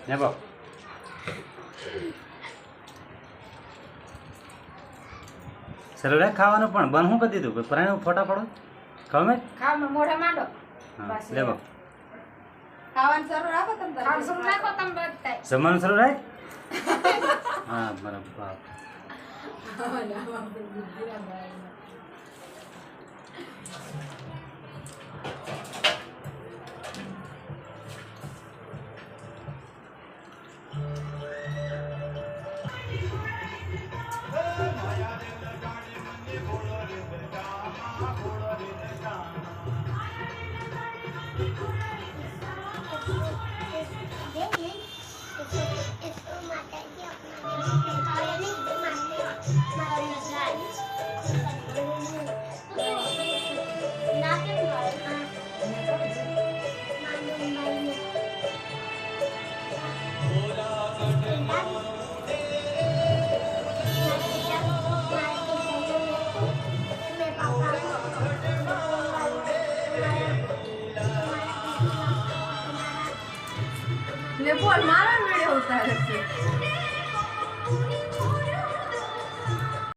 ને બાપ સરળ ખાવાનું પણ બન શું કરી દીધું પ્રાણી ફોટા પડો ખાવ મેં ખાવ મોઢે માંડો હા લે બાપ ખાવાનું શરૂ રાખો તમે ખાવાનું શરૂ રાખો તમે બધા જમવાનું શરૂ રાખ હા બરાબર બાપ ને બોલ મારા વિડિયો ઉતારે છે